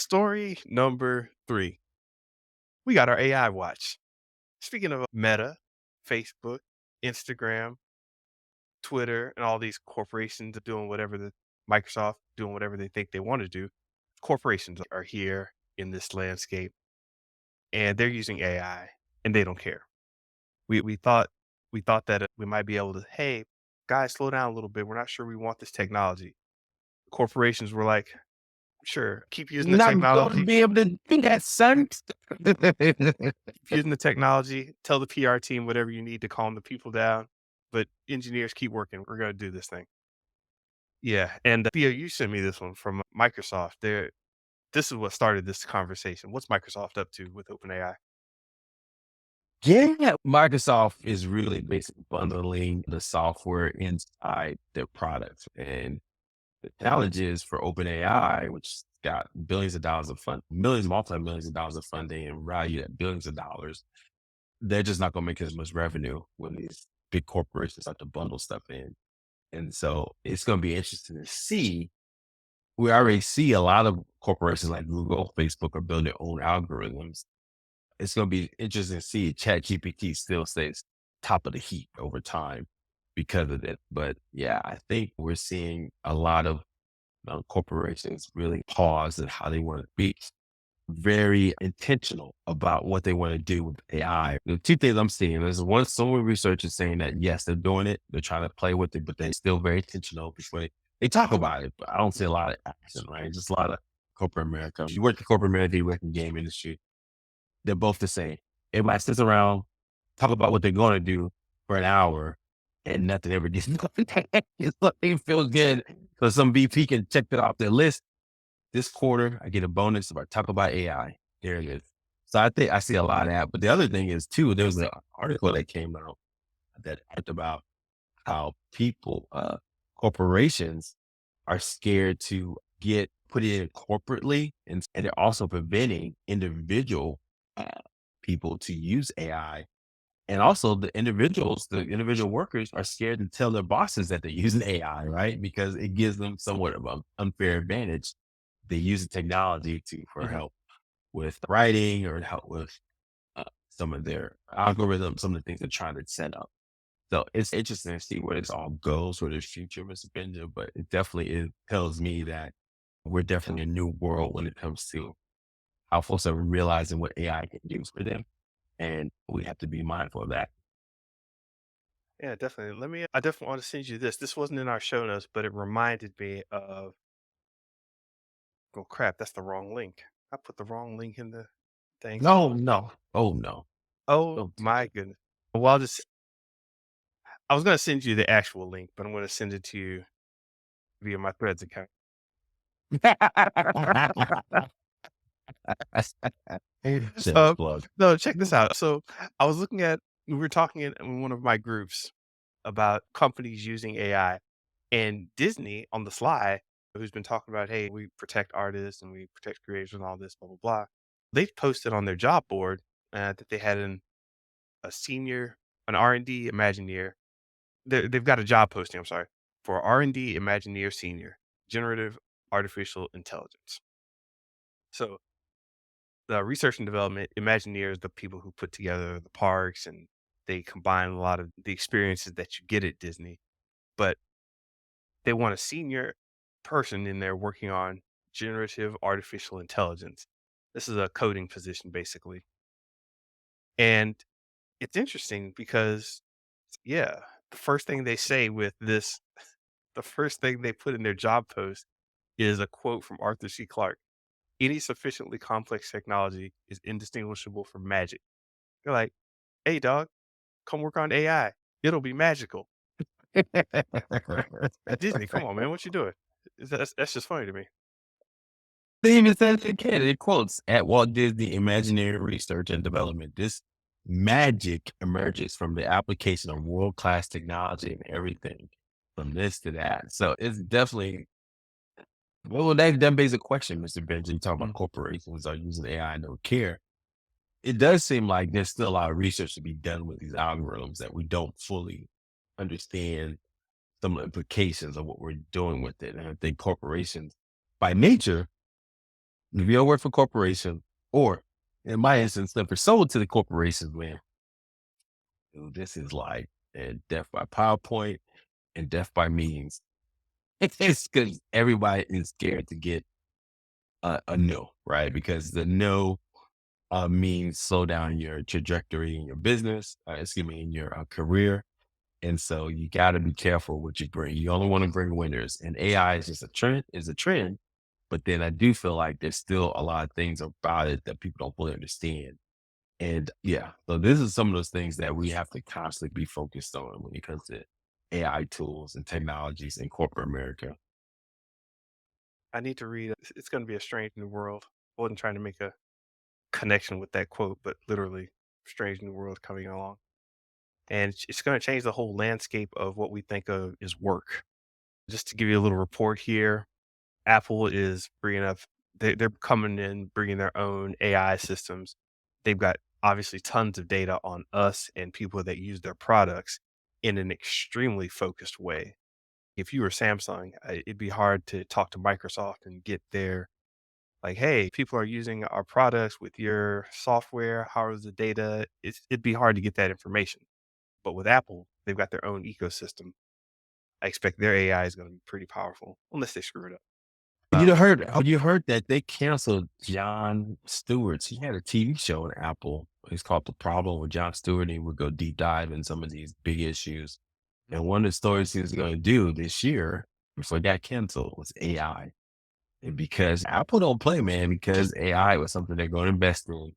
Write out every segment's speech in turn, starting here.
Story number 3. We got our AI watch. Speaking of Meta, Facebook, Instagram, Twitter, and all these corporations are doing whatever Microsoft doing whatever they think they want to do. Corporations are here in this landscape and they're using AI and they don't care. We thought that we might be able to, hey, guys, slow down a little bit. We're not sure we want this technology. Corporations were like, sure, keep using the Not gonna technology. be able to do that, son. Keep using the technology, tell the PR team whatever you need to calm the people down, but engineers keep working. We're gonna do this thing. Yeah, and Theo, you sent me this one from Microsoft. This is what started this conversation. What's Microsoft up to with OpenAI? Yeah, Microsoft is really basically bundling the software inside their products. And the challenge is for OpenAI, which got billions of dollars of fund, millions, multi-millions of dollars of funding and valued at billions of dollars. They're just not going to make as much revenue when these big corporations start to bundle stuff in. And so it's going to be interesting to see. We already see a lot of corporations like Google, Facebook are building their own algorithms. It's going to be interesting to see ChatGPT still stays top of the heap over time because of it. But yeah, I think we're seeing a lot of corporations really pause at how they want to be very intentional about what they want to do with AI. The two things I'm seeing is one, some research is saying that yes, they're doing it, they're trying to play with it, but they're still very intentional before they talk about it. But I don't see a lot of action, right? Just a lot of corporate America. If you work in corporate America, you work in the game industry, they're both the same. Everybody sits around, talk about what they're going to do for an hour, and nothing ever gets done. It's like it feels good. So some VP can check that off their list. This quarter, I get a bonus if I talk about AI. There it is. So I think I see a lot of that. But the other thing is too, there was an article that came out that talked about how people, corporations are scared to get put in corporately, and they're also preventing individual uh, people to use AI. And also the individual workers are scared to tell their bosses that they're using AI, right? Because it gives them somewhat of an unfair advantage. They use the technology for Mhm. help with writing or help with some of their algorithms, some of the things they're trying to set up. So it's interesting to see where this all goes for the future, Mr. Benja, but it definitely tells me that we're definitely in a new world when it comes to how folks are realizing what AI can do for them. And we have to be mindful of that. Yeah, definitely. I definitely want to send you this. This wasn't in our show notes, but it reminded me of, oh crap, that's the wrong link. I put the wrong link in the thing. No, no. Oh, no. Oh Don't do my goodness. Well, I was going to send you the actual link, but I'm going to send it to you via my Threads account. that. Shameless Uh, plug. no, check this out. So I was looking at, we were talking in one of my groups about companies using AI and Disney on the sly, who's been talking about, hey, we protect artists and we protect creators and all this, blah, blah, blah. They posted on their job board that they had a senior, an R&D Imagineer. They've got a job posting, I'm sorry, for R&D Imagineer Senior, generative artificial intelligence. So the research and development, Imagineers, the people who put together the parks and they combine a lot of the experiences that you get at Disney, but they want a senior person in there working on generative artificial intelligence. This is a coding position, basically. And it's interesting because, yeah, the first thing they say with this, the first thing they put in their job post is a quote from Arthur C. Clarke. Any sufficiently complex technology is indistinguishable from magic. They're like, hey, dog, come work on AI. It'll be magical. Disney, come on, man. What you doing? That's just funny to me. They even said it can. It quotes at Walt Disney Imaginary Research and Development. This magic emerges from the application of world class technology and everything from this to that. So it's definitely well that begs a question, Mr. Benji. You talk about Mm. corporations are using AI and don't care. It does seem like there's still a lot of research to be done with these algorithms that we don't fully understand some of the implications of what we're doing with it. And I think corporations by nature If you don't work for corporation, or in my instance, if it's sold to the corporations, man, dude, this is like death by PowerPoint and death by means. It's because everybody is scared to get a no, right? Because the no means slow down your trajectory in your business, excuse me, in your career. And so you got to be careful what you bring. You only want to bring winners. And AI is just a trend. But then I do feel like there's still a lot of things about it that people don't fully understand. And yeah, so this is some of those things that we have to constantly be focused on when it comes to AI tools and technologies in corporate America. I need to read It's gonna be a strange new world. I wasn't trying to make a connection with that quote, but literally, strange new world coming along. And it's gonna change the whole landscape of what we think of as work. Just to give you a little report here, Apple is bringing up they're coming in, bringing their own AI systems. They've got obviously tons of data on us and people that use their products in an extremely focused way. If you were Samsung, it'd be hard to talk to Microsoft and get their like, "Hey, people are using our products with your software. How is the data?" It'd be hard to get that information. But with Apple, they've got their own ecosystem. I expect their AI is gonna be pretty powerful unless they screw it up. Wow. You heard that they canceled John Stewart's. He had a TV show on Apple. It's called The Problem with John Stewart. And he would go deep dive in some of these big issues. And one of the stories he was going to do this year before it got canceled was AI. And because Apple don't play, man, because AI was something they're going to invest in.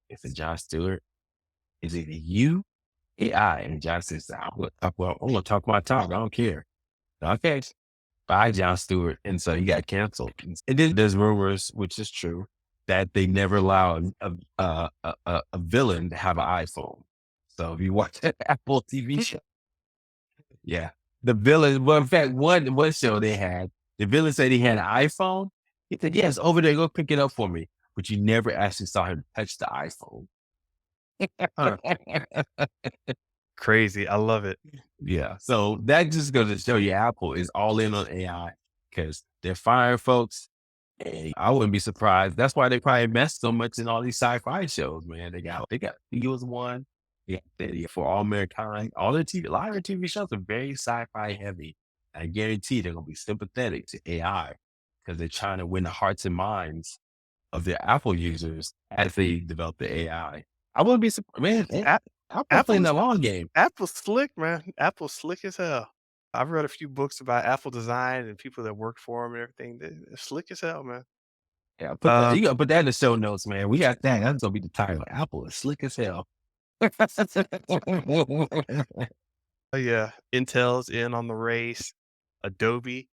It's a John Stewart. Is it you, AI? And John says, I'm going to talk my talk. I don't care. Okay, by Jon Stewart, and so he got canceled. And then there's rumors, which is true, that they never allowed a villain to have an iPhone. So if you watch an Apple TV show, yeah, the villain. Well, in fact, one show they had, the villain said he had an iPhone. He said, "Yes, over there, go pick it up for me." But you never actually saw him touch the iPhone. Huh, crazy. I love it. Yeah. So that just goes to show you Apple is all in on AI because they're firing folks. And I wouldn't be surprised. That's why they probably invest so much in all these sci-fi shows, man. They got Eagles One, yeah, for All Mankind. All their TV, a lot of their TV shows are very sci-fi heavy. I guarantee they're gonna be sympathetic to AI because they're trying to win the hearts and minds of their Apple users as they develop the AI. I wouldn't be surprised, man. A Apple playing Apple's the long game. Apple's slick, man. Apple's slick as hell. I've read a few books about Apple design and people that work for 'em and everything. They're slick as hell, man. Yeah, Uh, you gotta put that in the show notes, man. We got that. That's gonna be the title. Apple is slick as hell. oh, yeah, Intel's in on the race. Adobe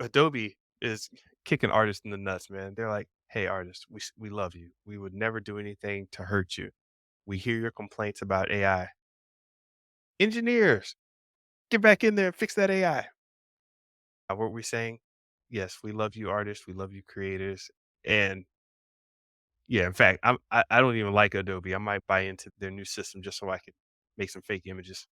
Adobe is kicking artists in the nuts, man. They're like, "Hey, artists, we love you. We would never do anything to hurt you. We hear your complaints about AI. Engineers, get back in there and fix that AI." What we're saying, yes, we love you artists, we love you creators, and yeah, in fact, I don't even like Adobe. I might buy into their new system just so I could make some fake images.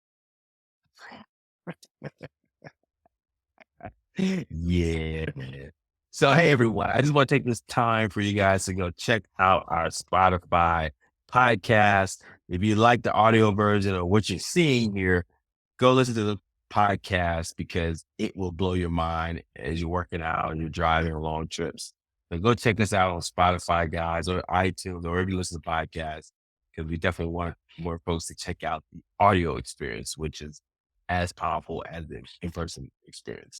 Yeah, man. So, hey, everyone, I just want to take this time for you guys to go check out our Spotify podcast. If you like the audio version of what you're seeing here, go listen to the podcast because it will blow your mind as you're working out and you're driving on long trips. So go check us out on Spotify, guys, or iTunes, or wherever you listen to podcasts, because we definitely want more folks to check out the audio experience, which is as powerful as the in-person experience.